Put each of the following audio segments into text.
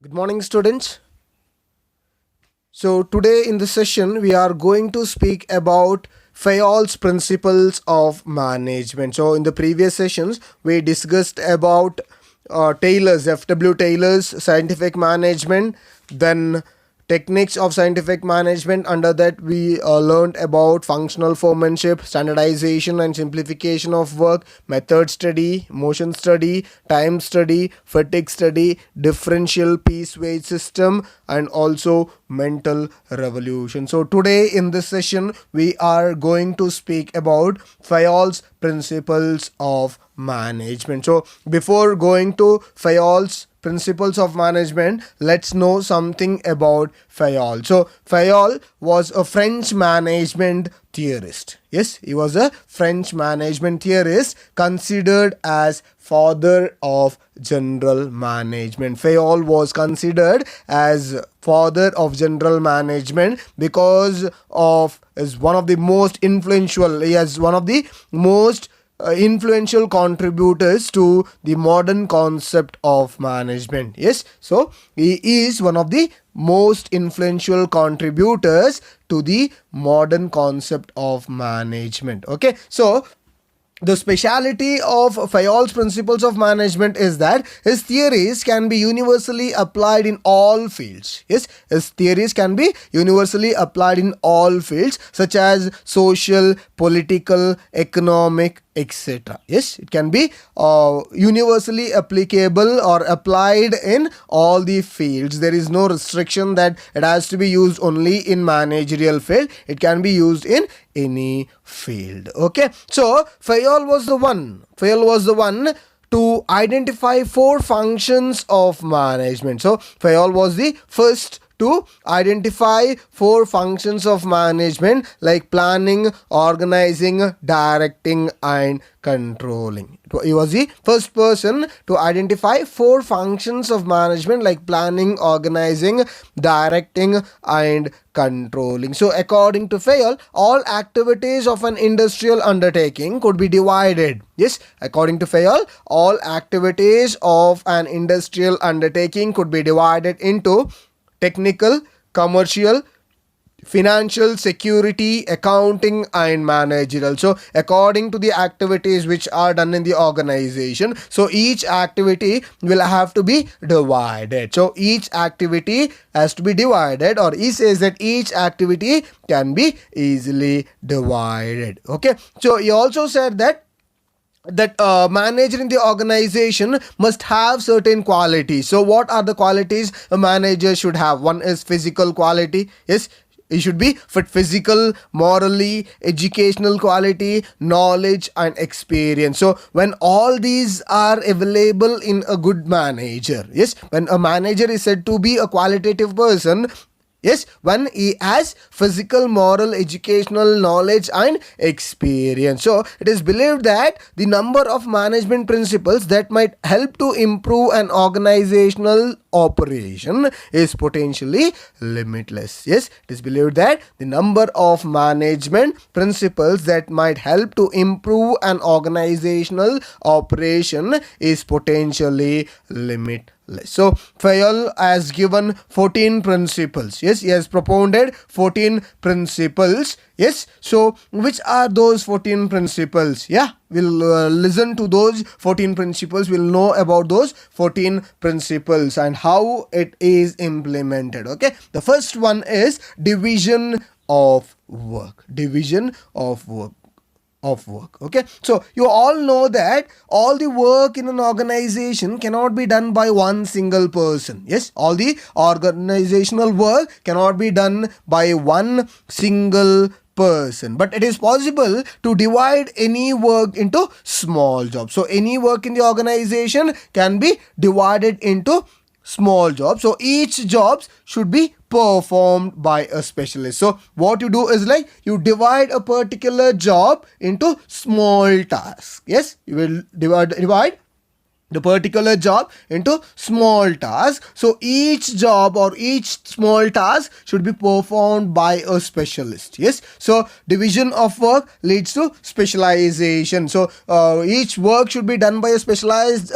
Good morning, students. So, today in this session, we are going to speak about Fayol's principles of management. So, in the previous sessions, we discussed about Taylor's, F.W. Taylor's scientific management, then techniques of scientific management. Under that, we learned about functional foremanship, standardization and simplification of work, method study, motion study, time study, fatigue study, differential piece weight system, and also mental revolution. So today in this session we are going to speak about Fayol's principles of management. So before going to Fayol's principles of management, let's know something about Fayol. So Fayol was a French management theorist. Yes, he was a French management theorist considered as father of general management. Fayol was considered as father of general management because of is one of the most influential. He has one of the most influential contributors to the modern concept of management. Yes, so he is one of the most influential contributors to the modern concept of management. Okay, so the speciality of Fayol's principles of management is that his theories can be universally applied in all fields. Yes, his theories can be universally applied in all fields such as social, political, economic, etc. Yes, it can be universally applicable or applied in all the fields. There is no restriction that it has to be used only in managerial field. It can be used in any field. Okay, so Fayol was the one to identify four functions of management. So Fayol was the first to identify four functions of management like planning, organizing, directing, and controlling. He was the first person to identify four functions of management like planning, organizing, directing, and controlling. So according to Fayol, all activities of an industrial undertaking could be divided. Yes, according to Fayol, all activities of an industrial undertaking could be divided into technical, commercial, financial, security, accounting, and managerial. So according to the activities which are done in the organization, so each activity will have to be divided. So each activity has to be divided, or he says that each activity can be easily divided. Okay, so he also said that manager in the organization must have certain qualities. So what are the qualities a manager should have? One is physical quality. Yes, he should be fit, physical, morally, educational quality, knowledge, and experience. So when all these are available in a good manager, yes, when a manager is said to be a qualitative person, yes, when he has physical, moral, educational, knowledge, and experience. So it is believed that the number of management principles that might help to improve an organizational operation is potentially limitless. Yes, it is believed that the number of management principles that might help to improve an organizational operation is potentially limitless. So Fayol has given 14 principles. Yes, he has propounded 14 principles. Yes, so which are those 14 principles? Yeah, we'll listen to those 14 principles. We'll know about those 14 principles and how it is implemented. Okay, the first one is division of work. Okay, so you all know that all the work in an organization cannot be done by one single person. Yes, all the organizational work cannot be done by one single person, but it is possible to divide any work into small jobs. So any work in the organization can be divided into small jobs. So each jobs should be performed by a specialist. So what you do is like you divide a particular job into small tasks. Yes, you will divide the particular job into small tasks. So each job or each small task should be performed by a specialist. Yes, so division of work leads to specialization. So each work should be done by a specialized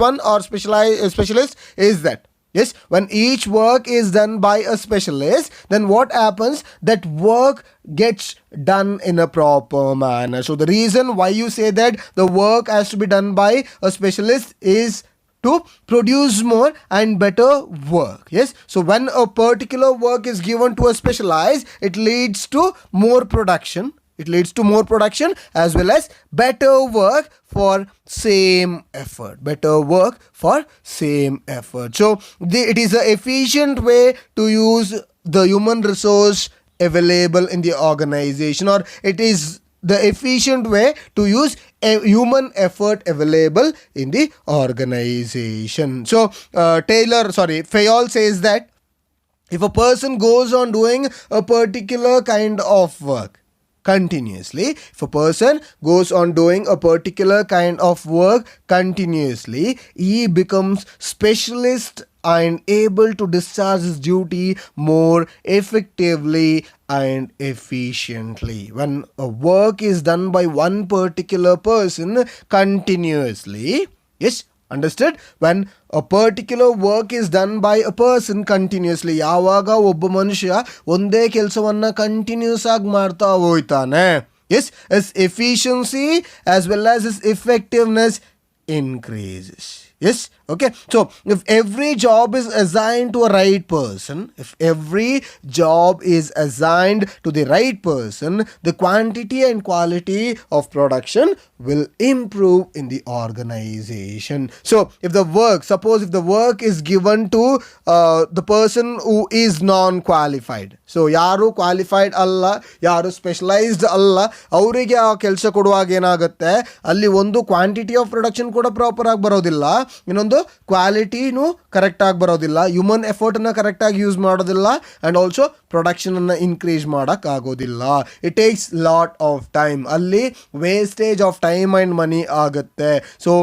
one or specialist is that. Yes, when each work is done by a specialist, then what happens? That work gets done in a proper manner. So the reason why you say that the work has to be done by a specialist is to produce more and better work. Yes, so when a particular work is given to a specialized, it leads to more production. It leads to more production as well as better work for same effort. Better work for same effort. So it is an efficient way to use the human resource available in the organization, or it is the efficient way to use a human effort available in the organization. So Fayol says that if a person goes on doing a particular kind of work continuously, if a person goes on doing a particular kind of work continuously, he becomes specialist and able to discharge his duty more effectively and efficiently. When a work is done by one particular person continuously, yes, understood? When a particular work is done by a person continuously, ಯಾವಾಗ ಒಬ್ಬ ಮನುಷ್ಯ ಒಂದೇ ಕೆಲಸವನ್ನ continuous ಆಗಿ ಮಾಡ್ತಾ ಹೋಗ್ತಾನೆ, yes, his efficiency as well as his effectiveness increases. Yes, okay. So if every job is assigned to a right person, if every job is assigned to the right person, the quantity and quality of production will improve in the organization. So suppose if the work is given to the person who is non-qualified, so ಯಾರು qualified ಅಲ್ಲ, ಯಾರು specialised ಅಲ್ಲ, ಅವರಿಗೆ ಆ ಕೆಲಸ ಕೊಡುವಾಗ ಏನಾಗುತ್ತೆ, ಅಲ್ಲಿ ಒಂದು ಕ್ವಾಂಟಿಟಿ ಆಫ್ ಪ್ರೊಡಕ್ಷನ್ ಕೂಡ ಪ್ರಾಪರ್ ಆಗಿ ಬರೋದಿಲ್ಲ, ಇನ್ನೊಂದು ಕ್ವಾಲಿಟಿನೂ ಕರೆಕ್ಟ್ ಆಗಿ ಬರೋದಿಲ್ಲ, ಹ್ಯೂಮನ್ ಎಫರ್ಟ್ನ ಕರೆಕ್ಟಾಗಿ ಯೂಸ್ ಮಾಡೋದಿಲ್ಲ, ಆ್ಯಂಡ್ ಆಲ್ಸೋ ಪ್ರೊಡಕ್ಷನನ್ನು ಇನ್ಕ್ರೀಸ್ ಮಾಡೋಕ್ಕಾಗೋದಿಲ್ಲ. It takes lot of time, ಅಲ್ಲಿ wastage of time and money ಆಗುತ್ತೆ. So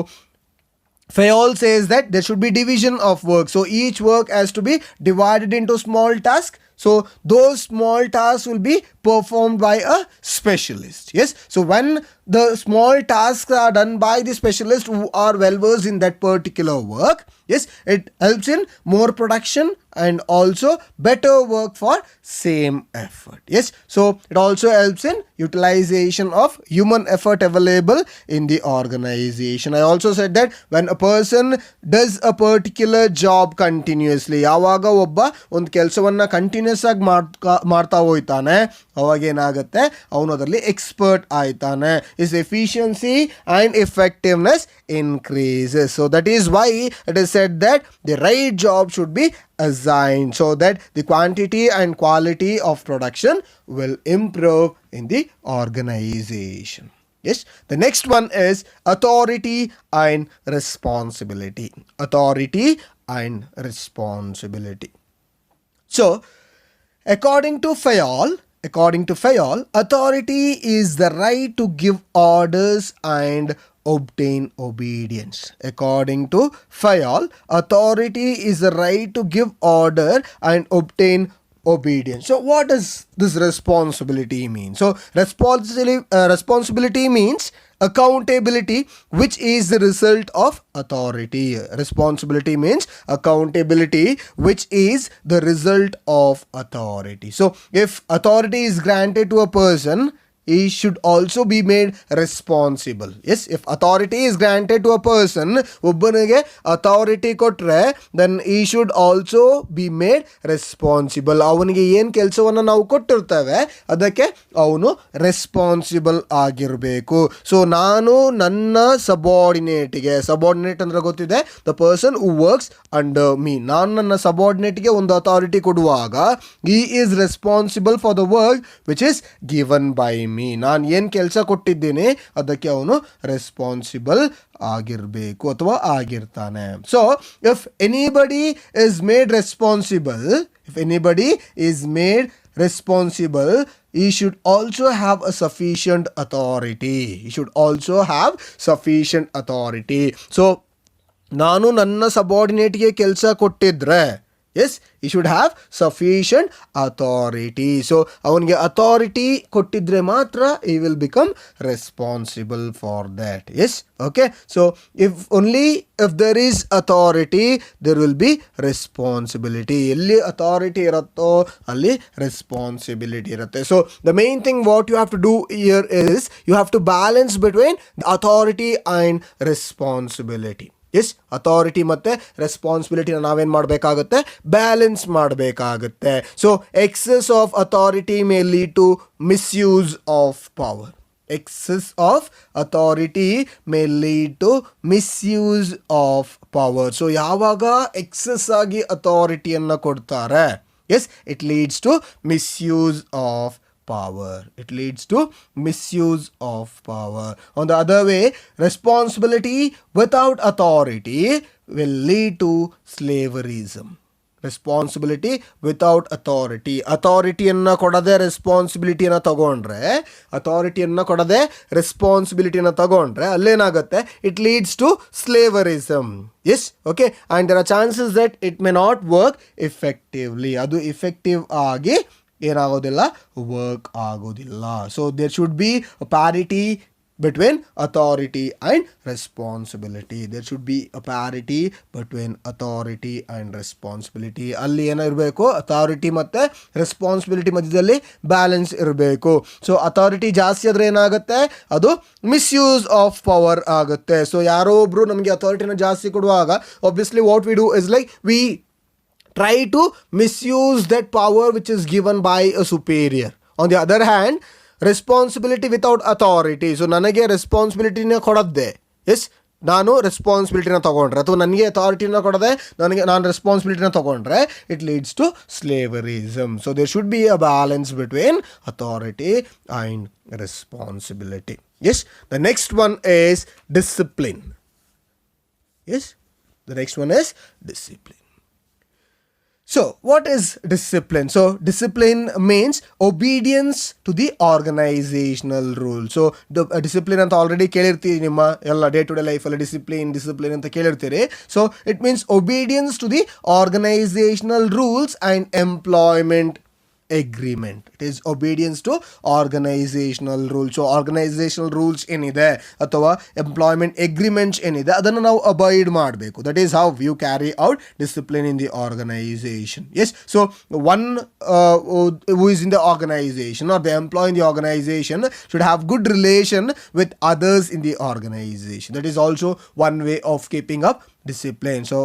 Fayol says that there should be division of work. So each work has to be divided into small tasks. So those small tasks will be performed by a specialist. Yes. So when the small tasks are done by the specialist who are well versed in that particular work, yes, it helps in more production and also better work for same effort. Yes. So it also helps in utilization of human effort available in the organization. I also said that when a person does a particular job continuously, ಯಾವಾಗ ಒಬ್ಬ ಒಂದು ಕೆಲಸವನ್ನ continuous ಆಗಿ ಮಾಡ್ತಾ ಹೋಗ್ತಾನೆ, ಅವಾಗ ಏನಾಗುತ್ತೆ, ಅವನು ಅದರಲ್ಲಿ expert ಆಯ್ತಾನೆ. His efficiency and effectiveness increases. So that is why it is said that the right job should be assigned so that the quantity and quality of production will improve in the organization. Yes, the next one is authority and responsibility. Authority and responsibility. So according to Fayol, authority is the right to give orders and obtain obedience. According to Fayol, authority is the right to give order and obtain obedience. So what does this responsibility mean? So responsibility means accountability, which is the result of authority. Responsibility means accountability, which is the result of authority. So if authority is granted to a person, he should also be made responsible. Yes, if authority is granted to a person, ಒಬ್ಬನಿಗೆ authority ಕೊಟ್ರೆ, then he should also be made responsible. ಅವನಿಗೆ ಏನು ಕೆಲಸವನ್ನು ನಾವು ಕೊಟ್ಟಿರ್ತೇವೆ ಅದಕ್ಕೆ ಅವನು responsible ಆಗಿರಬೇಕು. So ನಾನು ನನ್ನ ಸಬಾರ್ಡಿನೇಟ್ ಅಂದ್ರೆ ಗೊತ್ತಿದೆ, the person who works under me, ನಾನು ನನ್ನ ಸಬಾರ್ಡಿನೇಟ್ಗೆ ಒಂದು ಅಥಾರಿಟಿ ಕೊಡುವಾಗ he is responsible for the work which is given by me. ನಾನು ಏನು ಕೆಲಸ ಕೊಟ್ಟಿದ್ದೀನಿ ಅದಕ್ಕೆ ಅವನು ರೆಸ್ಪಾನ್ಸಿಬಲ್ ಆಗಿರಬೇಕು ಅಥವಾ ಆಗಿರ್ತಾನೆ. So if anybody is made responsible, he should also have a sufficient authority. He should also have sufficient authority. So ನಾನು ನನ್ನ ಸಬಾರ್ಡಿನೇಟ್ಗೆ ಕೆಲಸ ಕೊಟ್ಟಿದ್ರೆ, yes, he should have sufficient authority. So ಅವನಿಗೆ ಅಥಾರಿಟಿ ಕೊಟ್ಟಿದ್ರೆ ಮಾತ್ರ he will become responsible for that. Yes, okay. So if there is authority there will be responsibility. ಎಲ್ಲಿ authority ಇರುತ್ತೋ ಅಲ್ಲಿ ರೆಸ್ಪಾನ್ಸಿಬಿಲಿಟಿ ಇರುತ್ತೆ. So the main thing what you have to do here is you have to balance between authority and responsibility. Yes, authority ಮತ್ತು ರೆಸ್ಪಾನ್ಸಿಬಿಲಿಟಿನ ನಾವೇನು ಮಾಡಬೇಕಾಗುತ್ತೆ, balance ಮಾಡಬೇಕಾಗುತ್ತೆ. So excess of authority may lead to misuse of power. Excess of authority may lead to misuse of power. So ಯಾವಾಗ excess ಆಗಿ ಅಥಾರಿಟಿಯನ್ನು ಕೊಡ್ತಾರೆ, yes, it leads to misuse of power. It leads to misuse of power. On the other way, responsibility without authority will lead to slaveryism. Responsibility without authority. ಅಥಾರಿಟಿಯನ್ನು ಕೊಡದೆ ರೆಸ್ಪಾನ್ಸಿಬಿಲಿಟಿಯನ್ನು ಕೊಡದೆ ರೆಸ್ಪಾನ್ಸಿಬಿಲಿಟಿಯನ್ನು ತಗೊಂಡ್ರೆ ಅಲ್ಲೇನಾಗುತ್ತೆ, it leads to slaveryism. Yes, okay. And there are chances that it may not work effectively. ಅದು effective ಆಗಿ ಏನಾಗೋದಿಲ್ಲ, ವರ್ಕ್ ಆಗೋದಿಲ್ಲ. So there should be a parity between authority and responsibility. There should be a parity between authority and responsibility. ಅಲ್ಲಿ ಏನಿರಬೇಕು, authority ಮತ್ತು responsibility ಮಧ್ಯದಲ್ಲಿ balance ಇರಬೇಕು. So authority ಜಾಸ್ತಿ ಆದರೆ ಏನಾಗುತ್ತೆ, ಅದು ಮಿಸ್ಯೂಸ್ ಆಫ್ ಪವರ್ ಆಗುತ್ತೆ. ಸೊ ಯಾರೋ ಒಬ್ಬರು ನಮಗೆ ಅಥಾರಿಟಿನ ಜಾಸ್ತಿ ಕೊಡುವಾಗ obviously what we do is like we try to misuse that power which is given by a superior. On the other hand, responsibility without authority. So ನನಗೆ ರೆಸ್ಪಾನ್ಸಿಬಿಲಿಟಿನ ಕೊಡದ್ದೆ, ಎಸ್, ನಾನು ರೆಸ್ಪಾನ್ಸಿಬಿಲಿಟಿನ ತೊಗೊಂಡ್ರೆ ಅಥವಾ ನನಗೆ ಅಥಾರಿಟಿನ ಕೊಡದೆ ನಾನು ರೆಸ್ಪಾನ್ಸಿಬಿಲಿಟಿನ ತೊಗೊಂಡ್ರೆ it leads to slaveryism. So there should be a balance between authority and responsibility. Yes, the next one is discipline. Yes, the next one is discipline. So, what is discipline? So, discipline means obedience to the organizational rule. So, discipline ಅಂತ already ಕೇಳಿರ್ತೀರಿ, ನಿಮ್ಮ ಎಲ್ಲ day to day ಲೈಫಲ್ಲಿ discipline ಅಂತ ಕೇಳಿರ್ತೀರಿ. So it means obedience to the organizational rules and employment agreement. It is obedience to organizational rules. So organizational rules ಏನಿದೆ ಅಥವಾ employment agreements ಏನಿದೆ ಅದನ್ನು ನಾವು ಅಬೈಡ್ ಮಾಡಬೇಕು. That is how you carry out discipline in the organisation. Yes, so one who is in the organization or the employee in the organization should have good relation with others in the organization. That is also one way of keeping up discipline. So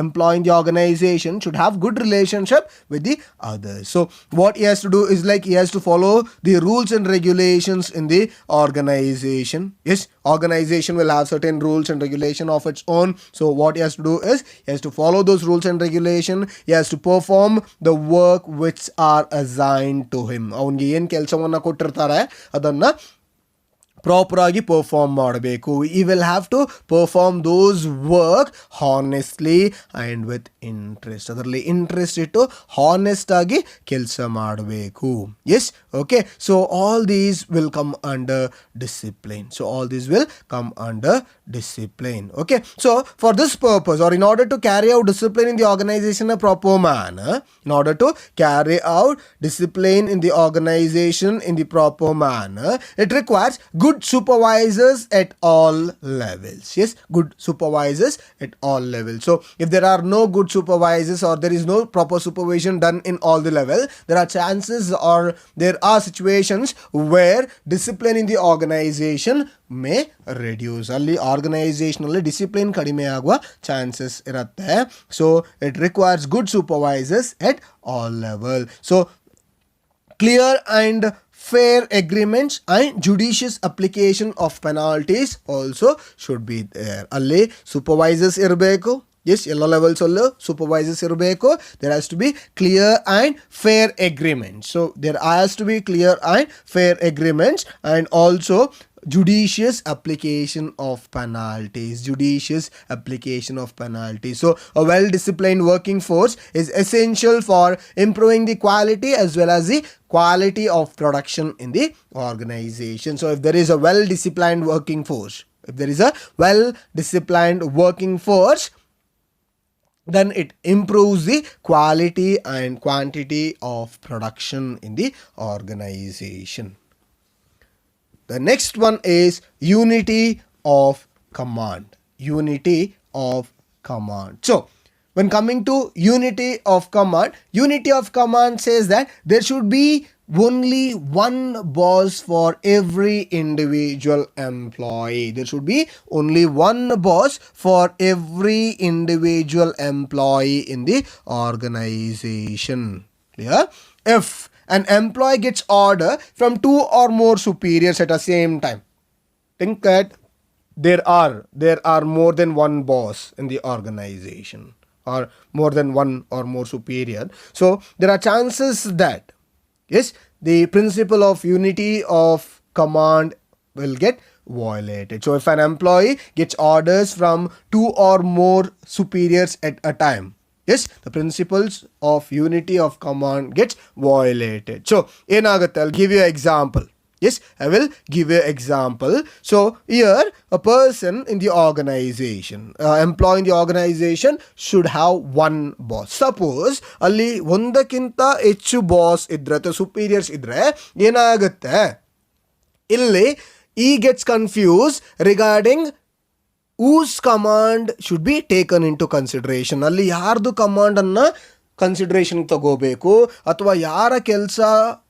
employee in the organization should have good relationship with the others. So what he has to do is like he has to follow the rules and regulations in the organization. Yes, organization will have certain rules and regulation of its own. So what he has to do is he has to follow those rules and regulation. He has to perform the work which are assigned to him. ಅವನಿಗೆ ಏನು ಕೆಲಸವನ್ನು ಕೊಟ್ಟಿರ್ತಾರೆ ಅದನ್ನು ಪ್ರಾಪರಾಗಿ perform ಮಾಡಬೇಕು. He will have to perform those work honestly and with interest. ಅದರಲ್ಲಿ interest ಇಟ್ಟು honest ಆಗಿ ಕೆಲಸ ಮಾಡಬೇಕು. Yes, okay. So all these will come under discipline. So all these will come under discipline. Okay, so for this purpose, or in order to carry out discipline in the organization in a proper manner, in order to carry out discipline in the organization in the proper manner, it requires good supervisors at all levels. Yes, good supervisors at all levels. So if there are no good supervisors or there is no proper supervision done in all the level, there are chances or there are situations where discipline in the organization may reduce. ಅಲ್ಲಿ ಆರ್ಗನೈಸೇಷನಲ್ಲಿ discipline ಕಡಿಮೆ ಆಗುವ chances ಇರುತ್ತೆ. So it requires good supervisors at all level. So clear and fair agreements and judicious application of penalties also should be there. ಅಲ್ಲಿ supervisors ಇರಬೇಕು. Yes, ಎಲ್ಲ ಲೆವೆಲ್ಸಲ್ಲೂ supervisors ಇರಬೇಕು. There has to be clear and fair agreements. So there has to be clear and fair agreements and also judicious application of penalties. Judicious application of penalties. So a well-disciplined working force is essential for improving the quality as well as the quality of production in the organization. So if there is a well-disciplined working force, then it improves the quality and quantity of production in the organization. The next one is unity of command. Unity of command. So when coming to unity of command says that there should be only one boss for every individual employee. There should be only one boss for every individual employee in the organization. Clear? If an employee gets order from two or more superiors at the same time, think that there are more than one boss in the organization, or more than one or more superior. So there are chances that, yes, the principle of unity of command will get violated. So if an employee gets orders from two or more superiors at a time, yes, the principles of unity of command gets violated. So ಏನಾಗುತ್ತೆ, I'll give you an example. Yes, I will give you an example. So here a person in the organization, employee in the organization should have one boss. Suppose ಅಲ್ಲಿ ಒಂದಕ್ಕಿಂತ ಹೆಚ್ಚು boss ಇದ್ರೆ ಅಥವಾ superiors ಇದ್ರೆ ಏನಾಗುತ್ತೆ, ಇಲ್ಲಿ he gets confused regarding whose command should be taken into consideration. ಅಲ್ಲಿ ಯಾರ್ದು ಕಮಾಂಡ್ ಅನ್ನ ಕನ್ಸಿಡರೇಷನ್ ತಗೋಬೇಕು ಅಥವಾ ಯಾರ ಕೆಲಸ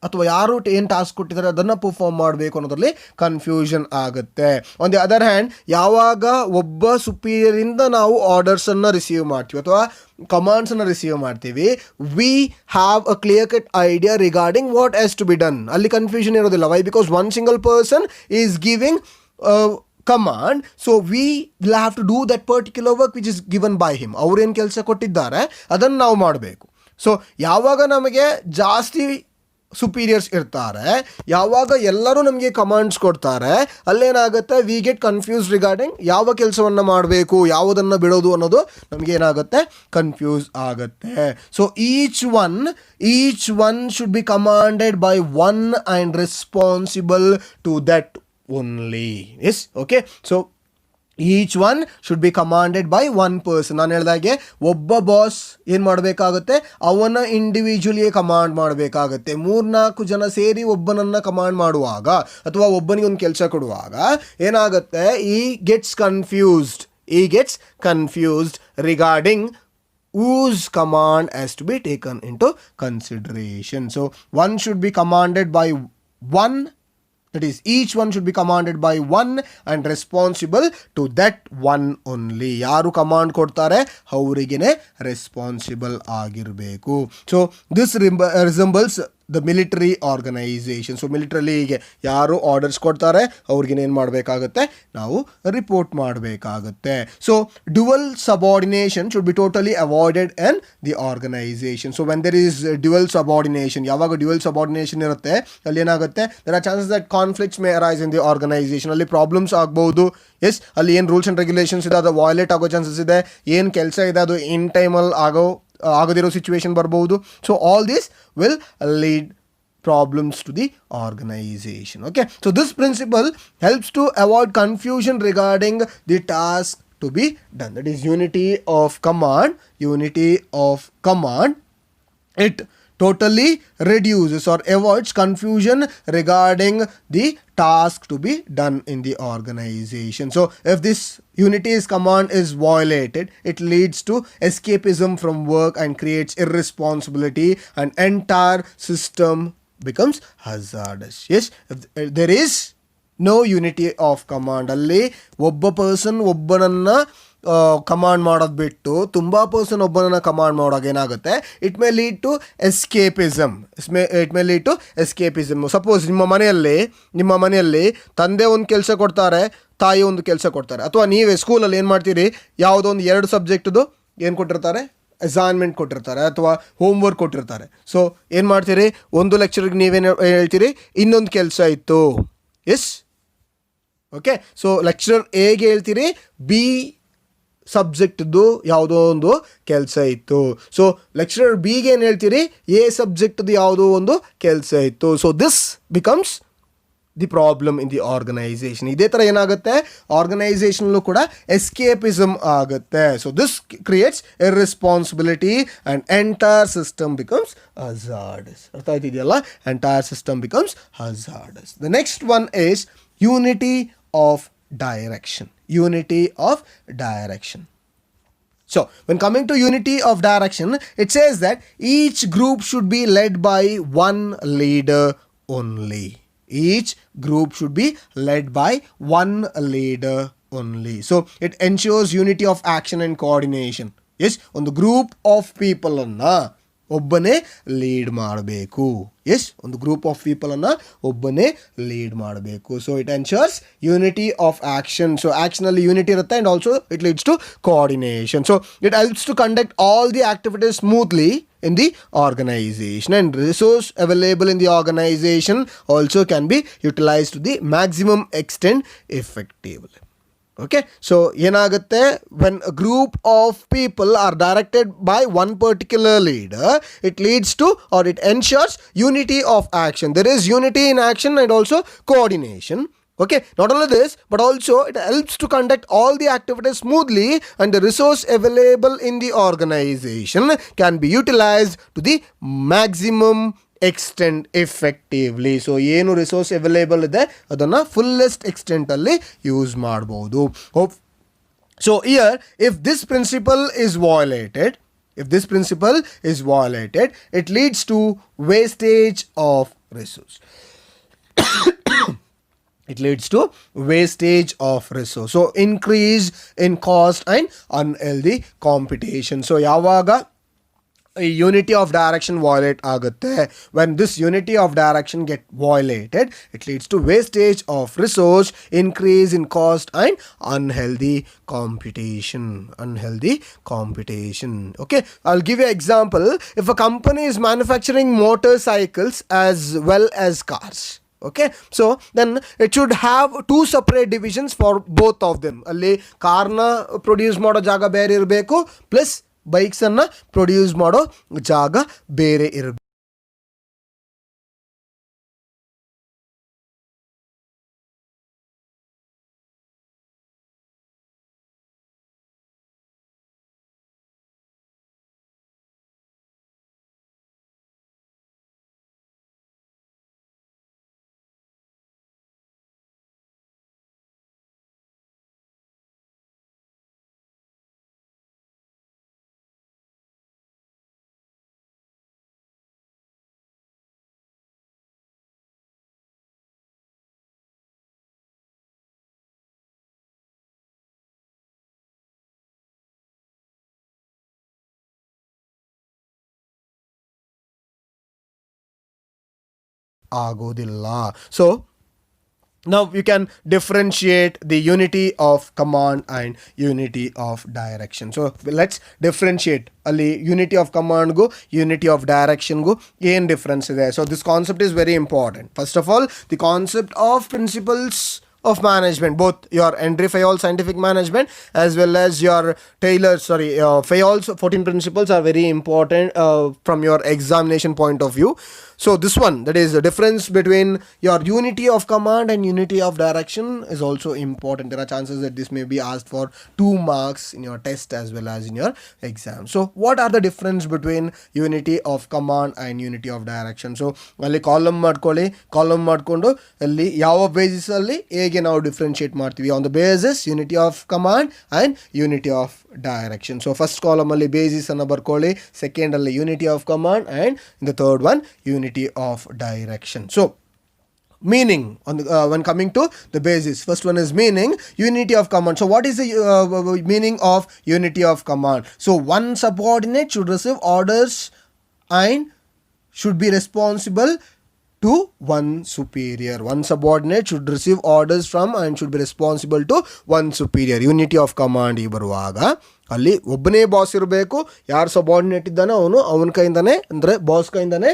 ಅಥವಾ ಯಾರು ಏನು ಟಾಸ್ಕ್ ಕೊಟ್ಟಿದ್ದಾರೆ ಅದನ್ನು ಪರ್ಫಾರ್ಮ್ ಮಾಡಬೇಕು ಅನ್ನೋದ್ರಲ್ಲಿ ಕನ್ಫ್ಯೂಷನ್ ಆಗುತ್ತೆ. ಆನ್ ದಿ ಅದರ್ ಹ್ಯಾಂಡ್, ಯಾವಾಗ ಒಬ್ಬ ಸುಪೀರಿಯರಿಂದ ನಾವು ಆರ್ಡರ್ಸನ್ನು ರಿಸೀವ್ ಮಾಡ್ತೀವಿ ಅಥವಾ ಕಮಾಂಡ್ಸನ್ನು ರಿಸೀವ್ ಮಾಡ್ತೀವಿ, we have a clear cut idea regarding what has to be done. ಅಲ್ಲಿ ಕನ್ಫ್ಯೂಷನ್ ಇರೋದಿಲ್ಲ. Why? Because one single person is giving command, so we will have to do that particular work which is given by him. ಅವ್ರು ಏನು ಕೆಲಸ ಕೊಟ್ಟಿದ್ದಾರೆ ಅದನ್ನು ನಾವು ಮಾಡಬೇಕು. ಸೊ ಯಾವಾಗ ನಮಗೆ ಜಾಸ್ತಿ ಸುಪೀರಿಯರ್ಸ್ ಇರ್ತಾರೆ, ಯಾವಾಗ ಎಲ್ಲರೂ ನಮಗೆ ಕಮಾಂಡ್ಸ್ ಕೊಡ್ತಾರೆ, ಅಲ್ಲೇನಾಗುತ್ತೆ, ವಿ ಗೆಟ್ ಕನ್ಫ್ಯೂಸ್ ರಿಗಾರ್ಡಿಂಗ್ ಯಾವ ಕೆಲಸವನ್ನು ಮಾಡಬೇಕು, ಯಾವುದನ್ನು ಬಿಡೋದು ಅನ್ನೋದು ನಮಗೆ ಏನಾಗುತ್ತೆ, ಕನ್ಫ್ಯೂಸ್ ಆಗುತ್ತೆ. So each one should be commanded by one and responsible to that only. Yes, okay. So each one should be commanded by one person. ನಾನು ಹೇಳಿದಾಗೆ ಒಬ್ಬ ಬಾಸ್ ಏನು ಮಾಡಬೇಕಾಗುತ್ತೆ, ಅವನ ಇಂಡಿವಿಜುವಲಿಯೇ ಕಮಾಂಡ್ ಮಾಡಬೇಕಾಗುತ್ತೆ. 3-4 ಜನ ಸೇರಿ ಒಬ್ಬನನ್ನು ಕಮಾಂಡ್ ಮಾಡುವಾಗ ಅಥವಾ ಒಬ್ಬನಿಗೆ ಒಂದು ಕೆಲಸ ಕೊಡುವಾಗ ಏನಾಗುತ್ತೆ, he gets confused regarding whose command has to be taken into consideration. So one should be commanded by one. That is, each one should be commanded by one and responsible to that one only. ಯಾರು command ಕೊಡ್ತಾರೆ ಅವರಿಗೇನೆ responsible ಆಗಿರಬೇಕು. So this resembles the military organisation. So ಮಿಲಿಟರಿಲಿ ಹೀಗೆ ಯಾರು orders ಕೊಡ್ತಾರೆ ಅವ್ರಿಗೇನೇನು ಮಾಡಬೇಕಾಗುತ್ತೆ, ನಾವು ರಿಪೋರ್ಟ್ ಮಾಡಬೇಕಾಗುತ್ತೆ. So dual subordination should be totally avoided in the organisation. So when there is dual subordination, ಯಾವಾಗ ಡ್ಯುವಲ್ ಸಬಾರ್ಡಿನೇಷನ್ ಇರುತ್ತೆ ಅಲ್ಲಿ ಏನಾಗುತ್ತೆ, there are chances that conflicts may arise in the organisation. ಅಲ್ಲಿ ಪ್ರಾಬ್ಲಮ್ಸ್ ಆಗ್ಬೋದು. ಎಸ್, ಅಲ್ಲಿ ಏನು rules and regulations ಇದೆ ಅದು ವಯೋಲೇಟ್ ಆಗೋ ಚಾನ್ಸಸ್ ಇದೆ. ಏನು ಕೆಲಸ ಇದೆ ಅದು ಇನ್ ಟೈಮಲ್ಲಿ ಆಗದಿರೋ ಸಿಚುವೇಶನ್ ಬರ್ಬೋದು. So all this will lead problems to the organization. Okay, so this principle helps to avoid confusion regarding the task to be done. That is unity of command. It totally reduces or avoids confusion regarding the task to be done in the organization. So if this unity's command is violated, it leads to escapism from work and creates irresponsibility, and entire system becomes hazardous. Yes, if there is no unity of command, ಅಲ್ಲಿ ಒಬ್ಬ person ಒಬ್ಬನನ್ನ command ಮಾಡೋದು ಬಿಟ್ಟು ತುಂಬ person ಒಬ್ಬನನ್ನು command ಮಾಡೋವಾಗ ಏನಾಗುತ್ತೆ, it may lead to escapism. Suppose ನಿಮ್ಮ ಮನೆಯಲ್ಲಿ ತಂದೆ ಒಂದು ಕೆಲಸ ಕೊಡ್ತಾರೆ, ತಾಯಿ ಒಂದು ಕೆಲಸ ಕೊಡ್ತಾರೆ, ಅಥವಾ ನೀವೇ ಸ್ಕೂಲಲ್ಲಿ ಏನು ಮಾಡ್ತೀರಿ, ಯಾವುದೋ ಒಂದು 2 ಸಬ್ಜೆಕ್ಟ್ದು ಏನು ಕೊಟ್ಟಿರ್ತಾರೆ, ಅಸೈನ್ಮೆಂಟ್ ಕೊಟ್ಟಿರ್ತಾರೆ ಅಥವಾ ಹೋಮ್ವರ್ಕ್ ಕೊಟ್ಟಿರ್ತಾರೆ. ಸೊ ಏನು ಮಾಡ್ತೀರಿ, ಒಂದು ಲೆಕ್ಚರ್ಗೆ ನೀವೇನು ಹೇಳ್ತೀರಿ, ಇನ್ನೊಂದು ಕೆಲಸ ಇತ್ತು. S, okay. ಸೊ ಲೆಕ್ಚರರ್ ಎಗೆ ಹೇಳ್ತೀರಿ ಬಿ ಸಬ್ಜೆಕ್ಟ್ದು ಯಾವುದೋ ಒಂದು ಕೆಲಸ ಇತ್ತು. ಸೊ ಲೆಕ್ಚರರ್ ಬಿಗೆ ಏನು ಹೇಳ್ತೀರಿ, ಎ ಸಬ್ಜೆಕ್ಟ್ದು ಯಾವುದೋ ಒಂದು ಕೆಲಸ ಇತ್ತು. So this becomes the problem in the organization. ಇದೇ ಥರ ಏನಾಗುತ್ತೆ, ಆರ್ಗನೈಸೇಷನಲ್ಲೂ ಕೂಡ ಎಸ್ಕೇಪಿಸಮ್ ಆಗುತ್ತೆ. So this creates irresponsibility and entire system becomes hazardous. ಅರ್ಥ ಆಯ್ತಿದೆಯಲ್ಲ, entire system becomes hazardous. The next one is unity of direction. Unity of direction. So when coming to unity of direction, it says that each group should be led by one leader only. Each group should be led by one leader only. So it ensures unity of action and coordination. Yes, on the group of people anna ಒಬ್ಬನೇ lead ಮಾಡಬೇಕು. Yes, ಒಂದು group of ಪೀಪಲನ್ನು ಒಬ್ಬನೇ lead ಮಾಡಬೇಕು. So it ensures unity of action. So ಆ್ಯಕ್ಷನಲ್ಲಿ unity ಇರುತ್ತೆ and also it leads to coordination. So it helps to conduct all the activities smoothly in the organization, and resource available in the organization also can be utilized to the maximum extent effectively. Okay, so ಏನಾಗುತ್ತೆ, when a group of people are directed by one particular leader, it leads to, or it ensures unity of action. There is unity in action and also coordination. Okay, not only this, but also it helps to conduct all the activities smoothly, and the resource available in the organization can be utilized to the maximum extent effectively. So ಏನು resource available ಇದೆ ಅದನ್ನು fullest ಎಕ್ಸ್ಟೆಂಟಲ್ಲಿ use ಮಾಡ್ಬೋದು. So here, if this principle is violated, it leads to wastage of resource. It leads to wastage of resource. So increase in cost and unhealthy competition. So ಯಾವಾಗ unity of direction violate ಆಗುತ್ತೆ, when this unity of direction get violated, it leads to wastage of resource, increase in cost and unhealthy competition. Okay, I'll give you an example. If a company is manufacturing motorcycles as well as cars, okay, so then it should have two separate divisions for both of them. ಅಲ್ಲಿ ಕಾರ್ನ produce ಮಾಡೋ ಜಾಗ ಬೇರೆ ಇರಬೇಕು, plus ಬೈಕ್ಸನ್ನು produce ಮಾಡೋ ಜಾಗ ಬೇರೆ ಇರಬೇಕು. ಆಗೋದಿಲ್ಲ. So now you can differentiate the unity of command and unity of direction. So let's differentiate ಅಲ್ಲಿ ಯೂನಿಟಿ ಆಫ್ ಕಮಾಂಡ್ಗೂ ಯೂನಿಟಿ ಆಫ್ ಡೈರೆಕ್ಷನ್ಗೂ ಏನು ಡಿಫ್ರೆನ್ಸ್ ಇದೆ. So this concept is very important. First of all, the concept of principles of management, both your Henry Fayol scientific management as well as your Fayol's 14 principles are very important from your examination point of view. So this one, that is the difference between your unity of command and unity of direction, is also important. There are chances that this may be asked for 2 marks in your test as well as in your exam. So what are the difference between unity of command and unity of direction? So ಅಲ್ಲಿ column ಮಾಡ್ಕೊಂಡು ಅಲ್ಲಿ ಯಾವ basis ಅಲ್ಲಿ ಹೇಗೆ ನಾವು differentiate ಮಾಡ್ತೀವಿ, on the basis unity of command and unity of direction. So first ಕಾಲಮಲ್ಲಿ basis ಅನ್ನು ಬರ್ಕೊಳ್ಳಿ, ಸೆಕೆಂಡಲ್ಲಿ unity of command and in the third one unity of direction. So meaning on the, when coming to the basis, first one is meaning, unity of command. So what is the meaning of unity of command? So one subordinate should receive orders and should be responsible to one superior. One subordinate should receive orders from and should be responsible to one superior. Unity of command ಈ ಬರುವಾಗ ಅಲ್ಲಿ ಒಬ್ಬನೇ boss ಇರಬೇಕು, ಯಾರು subordinate ಇದ್ದಾನೆ ಅವನ ಕೈಯಿಂದಾನೆ, ಅಂದರೆ boss ಕೈಯಿಂದಾನೆ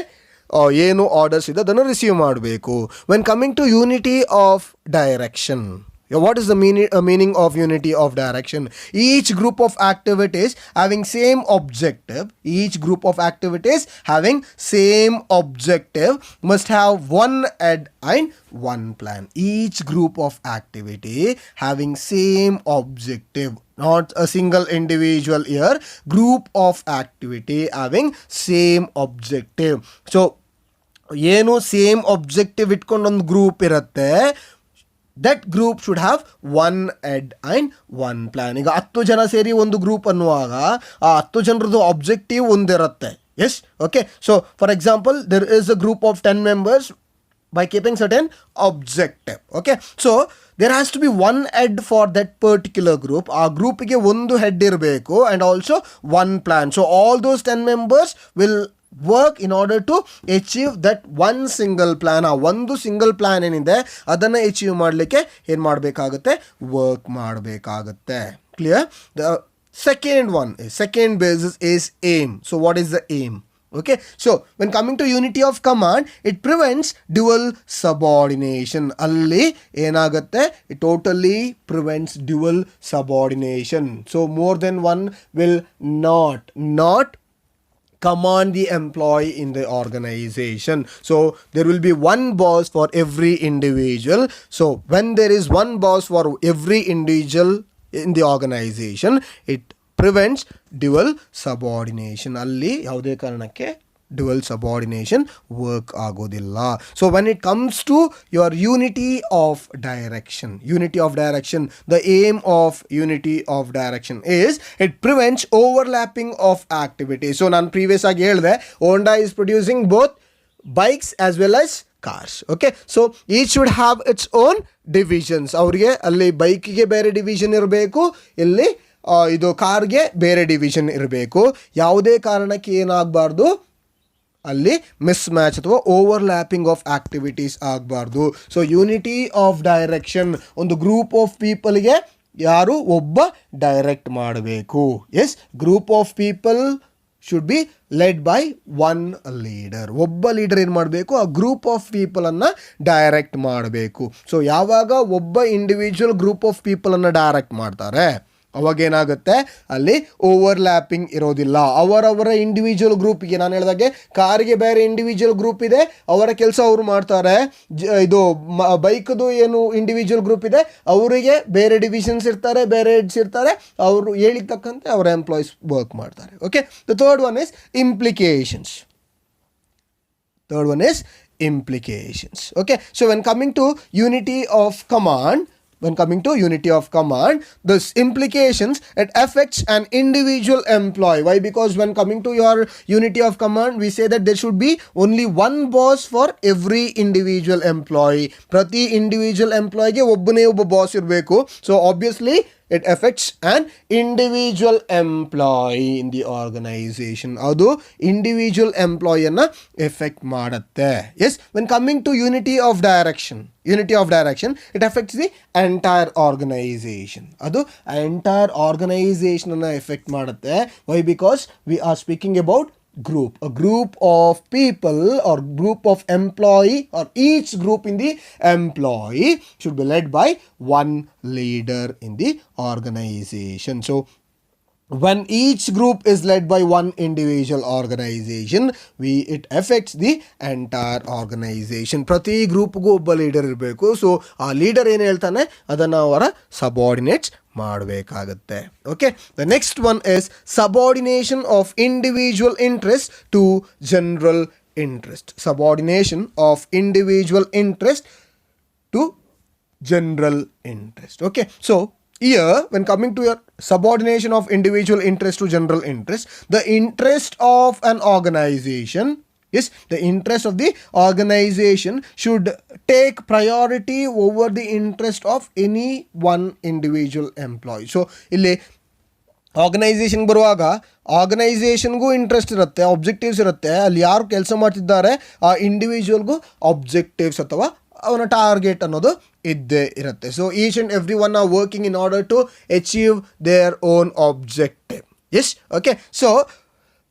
ಏನು ಆರ್ಡರ್ಸ್ ಇದೆ ಅದನ್ನು ರಿಸೀವ್ ಮಾಡಬೇಕು. When coming to unity of direction, What is the meaning of unity of direction? Each group of activities having same objective. Each group of activities having same objective must have one head and one plan. Each group of activity having same objective, not a single individual here. Group of activity having same objective. So ಏನು same objective ಇಟ್ಕೊಂಡು ಒಂದು group ಇರುತ್ತೆ, that group should have one head and one plan. ಈಗ 10 ಜನ ಸೇರಿ ಒಂದು group ಅನ್ನುವಾಗ ಆ 10 ಜನರದ್ದು ಆಬ್ಜೆಕ್ಟಿವ್ ಒಂದಿರುತ್ತೆ. Yes, okay. So for example there is a group of 10 members by keeping certain objective. Okay, so there has to be one head for that particular group. ಆ ಗ್ರೂಪಿಗೆ ಒಂದು ಹೆಡ್ ಇರಬೇಕು and also one plan. So all those 10 members will work in order to achieve that one single plan. ಆ ಒಂದು single plan ಏನಿದೆ ಅದನ್ನು achieve ಮಾಡಲಿಕ್ಕೆ ಏನು ಮಾಡಬೇಕಾಗುತ್ತೆ, ವರ್ಕ್ ಮಾಡಬೇಕಾಗುತ್ತೆ. Clear? The second basis is aim. So what is the aim? Okay, so when coming to unity of command, it prevents dual subordination. Alli enagutte, it totally prevents dual subordination. So more than one will not command the employee in the organization. So there will be one boss for every individual. So when there is one boss for every individual in the organization, it prevents dual subordination. ಅಲ್ಲಿ ಯಾವುದೇ ಕಾರಣಕ್ಕೆ dual subordination work ಆಗೋದಿಲ್ಲ. So when it comes to your unity of direction, the aim of unity of direction is it prevents overlapping of activities. So ನಾನು previous ಆಗಿ ಹೇಳಿದೆ, Honda is producing both bikes as well as cars. Okay, so each should have its own divisions. ಅವ್ರಿಗೆ ಅಲ್ಲಿ ಬೈಕಿಗೆ ಬೇರೆ division ಇರಬೇಕು, ಇಲ್ಲಿ ಇದು ಕಾರ್ಗೆ ಬೇರೆ ಡಿವಿಷನ್ ಇರಬೇಕು. ಯಾವುದೇ ಕಾರಣಕ್ಕೆ ಏನಾಗಬಾರ್ದು, ಅಲ್ಲಿ ಮಿಸ್ ಮ್ಯಾಚ್ ಅಥವಾ ಓವರ್ಲ್ಯಾಪಿಂಗ್ ಆಫ್ ಆಕ್ಟಿವಿಟೀಸ್ ಆಗಬಾರ್ದು. ಸೊ ಯೂನಿಟಿ ಆಫ್ ಡೈರೆಕ್ಷನ್, ಒಂದು ಗ್ರೂಪ್ ಆಫ್ ಪೀಪಲ್ಗೆ ಯಾರು ಒಬ್ಬ ಡೈರೆಕ್ಟ್ ಮಾಡಬೇಕು. Yes, group of people should be led by one leader. ಒಬ್ಬ ಲೀಡರ್ ಏನು ಮಾಡಬೇಕು, ಆ ಗ್ರೂಪ್ ಆಫ್ ಪೀಪಲನ್ನು ಡೈರೆಕ್ಟ್ ಮಾಡಬೇಕು. ಸೊ ಯಾವಾಗ ಒಬ್ಬ ಇಂಡಿವಿಜುವಲ್ ಗ್ರೂಪ್ ಆಫ್ ಪೀಪಲನ್ನು ಡೈರೆಕ್ಟ್ ಮಾಡ್ತಾರೆ ಅವಾಗೇನಾಗುತ್ತೆ, ಅಲ್ಲಿ ಓವರ್ಲ್ಯಾಪಿಂಗ್ ಇರೋದಿಲ್ಲ. ಅವರವರ ಇಂಡಿವಿಜುವಲ್ ಗ್ರೂಪಿಗೆ, ನಾನು ಹೇಳಿದಾಗೆ ಕಾರಿಗೆ ಬೇರೆ ಇಂಡಿವಿಜುವಲ್ ಗ್ರೂಪ್ ಇದೆ, ಅವರ ಕೆಲಸ ಅವರು ಮಾಡ್ತಾರೆ. ಇದು ಬೈಕ್ದು ಏನು ಇಂಡಿವಿಜುವಲ್ ಗ್ರೂಪ್ ಇದೆ, ಅವರಿಗೆ ಬೇರೆ ಡಿವಿಷನ್ಸ್ ಇರ್ತಾರೆ, ಬೇರೆ ಹೆಡ್ಸ್ ಇರ್ತಾರೆ, ಅವರು ಹೇಳಿದ ತಕ್ಕಂತೆ ಅವರ ಎಂಪ್ಲಾಯೀಸ್ ವರ್ಕ್ ಮಾಡ್ತಾರೆ. Okay, the third one is implications. Okay, so when coming to unity of command, this implications, it affects an individual employee. Why? Because when coming to your unity of command, we say that there should be only one boss for every individual employee. Prati individual employee ge obbane obba boss irbeku. So obviously it affects an individual employee in the organization. Adu individual employee anna effect ಮಾಡುತ್ತೆ. Yes, when coming to unity of direction, it affects the entire organization. Adu entire organization anna effect ಮಾಡುತ್ತೆ. Why? Because we are speaking about a group of people or group of employee, or each group in the employee should be led by one leader in the organization. So when each group is led by one individual organization, it affects the entire organization. ಪ್ರತಿ ಗ್ರೂಪ್ಗೂ ಒಬ್ಬ leader ಇರಬೇಕು. So ಆ leader ಏನು ಹೇಳ್ತಾನೆ ಅದನ್ನು ಅವರ subordinates ಮಾಡಬೇಕಾಗುತ್ತೆ. Okay, the next one is subordination of individual interest to general interest. Subordination of individual interest to general interest. Okay, so here, when coming to your subordination of individual interest to general interest, the interest of an organization, yes, the interest of the organization should take priority over the interest of any one individual employee. So ಇಲ್ಲಿ organisation ಬರುವಾಗ ಆರ್ಗನೈಸೇಷನ್ಗೂ interest ಇರುತ್ತೆ, objectives ಇರುತ್ತೆ. ಅಲ್ಲಿ ಯಾರು ಕೆಲಸ ಮಾಡ್ತಿದ್ದಾರೆ ಆ ಇಂಡಿವಿಜುವಲ್ಗೂ objectives ಅಥವಾ ಅವನ ಟಾರ್ಗೆಟ್ ಅನ್ನೋದು ಇದ್ದೇ ಇರುತ್ತೆ. So each and every one are working in order to achieve their own objective. Yes, okay. So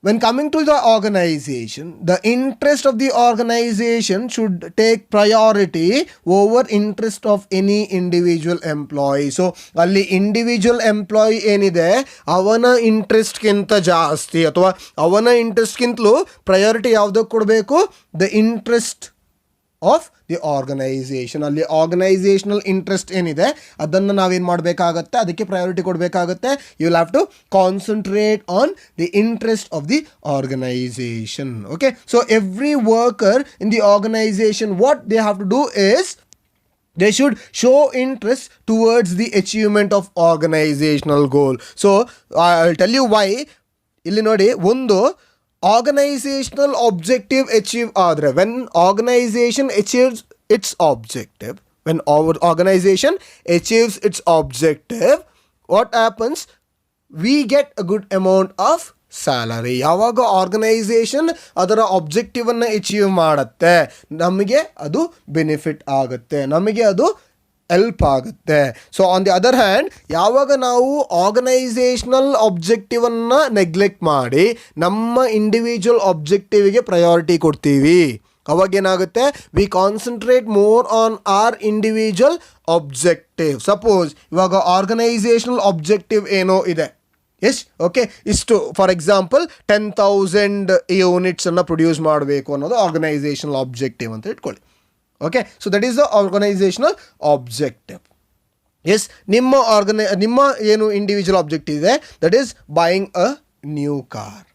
when coming to the organization, the interest of the organization should take priority over interest of any individual employee. So ಅಲ್ಲಿ individual employee ಏನಿದೆ ಅವನ ಇಂಟ್ರೆಸ್ಟ್ಗಿಂತ ಜಾಸ್ತಿ ಅಥವಾ ಅವನ ಇಂಟ್ರೆಸ್ಟ್ಗಿಂತಲೂ priority ಯಾವುದಕ್ಕೆ ಕೊಡಬೇಕು? The interest of the organisation. ಅಲ್ಲಿ organisational interest ಏನಿದೆ ಅದನ್ನು ನಾವೇನು ಮಾಡಬೇಕಾಗತ್ತೆ? ಅದಕ್ಕೆ ಪ್ರಯಾರಿಟಿ ಕೊಡಬೇಕಾಗತ್ತೆ. You will have to concentrate on the interest of the organisation. Okay, so every worker in the organisation what they have to do is they should show interest towards the achievement of organizational goal. So I'll tell you why. ಇಲ್ಲಿ ನೋಡಿ, ಒಂದು organisational objective achieve ಆದರೆ, when organisation achieves its objective, when organisation achieves its objective, what happens? We get a good amount of salary. ಯಾವಾಗ organisation ಅದರ ಆಬ್ಜೆಕ್ಟಿವನ್ನು achieve ಮಾಡುತ್ತೆ, ನಮಗೆ ಅದು ಬೆನಿಫಿಟ್ ಆಗುತ್ತೆ, ನಮಗೆ ಅದು ಹೆಲ್ಪ್ ಆಗುತ್ತೆ. So on the other hand, ಯಾವಾಗ ನಾವು ಆರ್ಗನೈಸೇಷನಲ್ ಆಬ್ಜೆಕ್ಟಿವನ್ನು ನೆಗ್ಲೆಕ್ಟ್ ಮಾಡಿ ನಮ್ಮ ಇಂಡಿವಿಜುವಲ್ ಆಬ್ಜೆಕ್ಟಿವ್ಗೆ ಪ್ರಯಾರಿಟಿ ಕೊಡ್ತೀವಿ, ಅವಾಗೇನಾಗುತ್ತೆ? We concentrate more on our individual objective. Suppose ಇವಾಗ ಆರ್ಗನೈಸೇಷನಲ್ ಆಬ್ಜೆಕ್ಟಿವ್ ಏನೋ ಇದೆ, ಎಸ್, ಓಕೆ, ಇಷ್ಟು ಫಾರ್ ಎಕ್ಸಾಂಪಲ್ 10,000 ಯೂನಿಟ್ಸನ್ನು ಪ್ರೊಡ್ಯೂಸ್ ಮಾಡಬೇಕು ಅನ್ನೋದು ಆರ್ಗನೈಸೇಷನಲ್ ಆಬ್ಜೆಕ್ಟಿವ್ ಅಂತ ಇಟ್ಕೊಳ್ಳಿ. Okay, so that is the organizational objective. Yes, ನಿಮ್ಮ ಏನು ಇಂಡಿವಿಜುವಲ್ ಆಬ್ಜೆಕ್ಟಿವ್ ಇದೆ, that is buying a new car.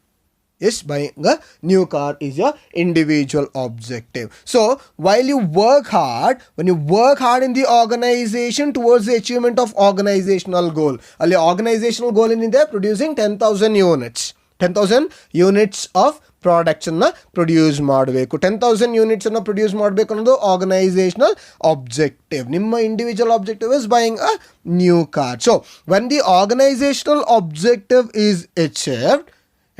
Yes, buying a new car is your individual objective. So while you work hard, when you work hard in the organization towards the achievement of organizational goal, ಅಲ್ಲಿ organizational goal ಏನಿದೆ? producing 10,000 units. 10,000 units of products ಅನ್ನು produce ಮಾಡಬೇಕು. 10,000 units ಅನ್ನು produce ಮಾಡಬೇಕು ಅನ್ನೋದು organisational objective. ನಿಮ್ಮ individual objective is buying a new car. So when the organisational objective is achieved,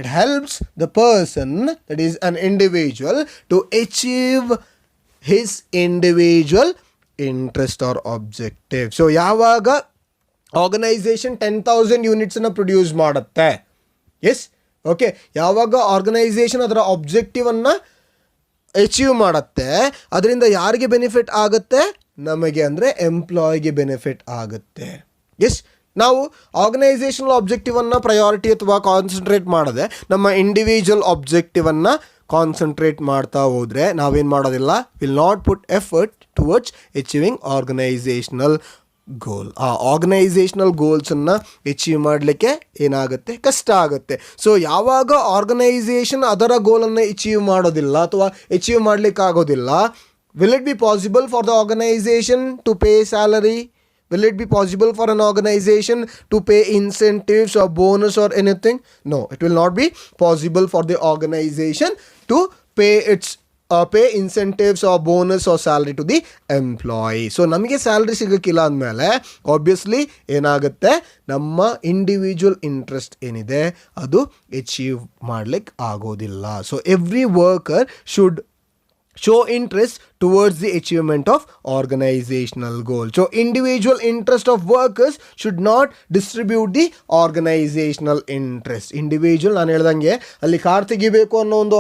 it helps the person, that is an individual, to achieve his individual interest or objective. So ಯಾವಾಗ organisation 10,000 ಯೂನಿಟ್ಸನ್ನು produce ಮಾಡುತ್ತೆ, S, okay, ಯಾವಾಗ organisation ಅದರ ಆಬ್ಜೆಕ್ಟಿವನ್ನು achieve ಮಾಡುತ್ತೆ, ಅದರಿಂದ ಯಾರಿಗೆ benefit ಆಗುತ್ತೆ? ನಮಗೆ, ಅಂದರೆ ಎಂಪ್ಲಾಯಿಗೆ ಬೆನಿಫಿಟ್ ಆಗುತ್ತೆ. ಎಸ್, ನಾವು ಆರ್ಗನೈಸೇಷನಲ್ ಆಬ್ಜೆಕ್ಟಿವನ್ನು ಪ್ರಯಾರಿಟಿ ಅಥವಾ ಕಾನ್ಸಂಟ್ರೇಟ್ ಮಾಡದೆ ನಮ್ಮ ಇಂಡಿವಿಜುವಲ್ ಆಬ್ಜೆಕ್ಟಿವನ್ನು ಕಾನ್ಸಂಟ್ರೇಟ್ ಮಾಡ್ತಾ ಹೋದರೆ ನಾವೇನು ಮಾಡೋದಿಲ್ಲ? Will not put effort towards achieving organizational goal. ಆ ಆರ್ಗನೈಸೇಷನಲ್ ಗೋಲ್ಸನ್ನು ಅಚೀವ್ ಮಾಡಲಿಕ್ಕೆ ಏನಾಗುತ್ತೆ? ಕಷ್ಟ ಆಗುತ್ತೆ. ಸೊ ಯಾವಾಗ ಆರ್ಗನೈಸೇಷನ್ ಅದರ ಗೋಲನ್ನು ಅಚೀವ್ ಮಾಡೋದಿಲ್ಲ ಅಥವಾ ಅಚೀವ್ ಮಾಡಲಿಕ್ಕಾಗೋದಿಲ್ಲ, will it be possible for the organization to pay salary? Will it be possible for an organization to pay incentives or bonus or anything? No, it will not be possible for the organization to pay incentives or bonus or salary to the employee. So ನಮಗೆ salary ಸಿಗೋಕ್ಕಿಲ್ಲ ಅಂದಮೇಲೆ obviously ಏನಾಗುತ್ತೆ? ನಮ್ಮ individual interest ಏನಿದೆ ಅದು achieve ಮಾಡ್ಲಿಕ್ಕೆ ಆಗೋದಿಲ್ಲ. So every worker should show interest towards the achievement of organizational goal. So individual interest of workers should not distribute the organizational interest. Individual, ನಾನು ಹೇಳ್ದಂಗೆ ಅಲ್ಲಿ ಕಾರ್ ತೆಗಿಬೇಕು ಅನ್ನೋ ಒಂದು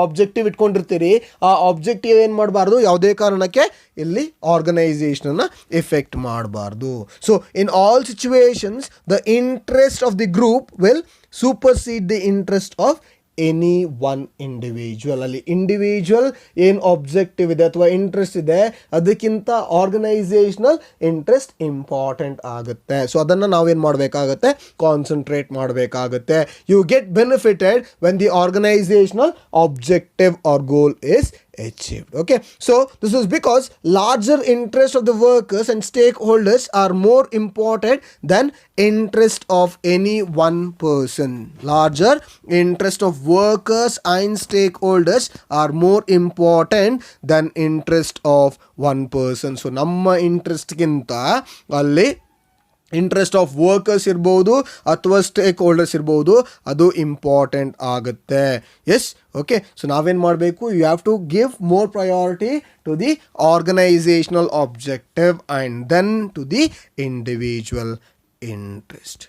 ಆಬ್ಜೆಕ್ಟಿವ್ ಇಟ್ಕೊಂಡಿರ್ತೀರಿ, ಆ ಆಬ್ಜೆಕ್ಟಿವ್ ಏನು ಮಾಡಬಾರ್ದು? ಯಾವುದೇ ಕಾರಣಕ್ಕೆ ಇಲ್ಲಿ ಆರ್ಗನೈಸೇಷನನ್ನು ಎಫೆಕ್ಟ್ ಮಾಡಬಾರ್ದು. So in all situations the interest of the group will supersede the interest of any one individual. ಅಲ್ಲಿ ಇಂಡಿವಿಜುವಲ್ ಏನು ಆಬ್ಜೆಕ್ಟಿವ್ ಇದೆ ಅಥವಾ ಇಂಟ್ರೆಸ್ಟ್ ಇದೆ ಅದಕ್ಕಿಂತ ಆರ್ಗನೈಸೇಷನಲ್ ಇಂಟ್ರೆಸ್ಟ್ ಇಂಪಾರ್ಟೆಂಟ್ ಆಗುತ್ತೆ. ಸೊ ಅದನ್ನು ನಾವೇನು ಮಾಡಬೇಕಾಗತ್ತೆ? ಕಾನ್ಸಂಟ್ರೇಟ್ ಮಾಡಬೇಕಾಗುತ್ತೆ. You get benefited when the organisational objective or goal is achieved. Okay, so this is because larger interest of the workers and stakeholders are more important than interest of any one person. Larger interest of workers and stakeholders are more important than interest of one person. So ನಮ್ಮ interest ಗಿಂತ ಅಲ್ಲಿ interest of workers ಇರ್ಬೋದು ಅಥವಾ stake holders ಇರ್ಬೋದು, ಅದು important ಆಗುತ್ತೆ. S, okay, so ನಾವೇನು ಮಾಡಬೇಕು? You have to give more priority to the organisational objective and then to the individual interest.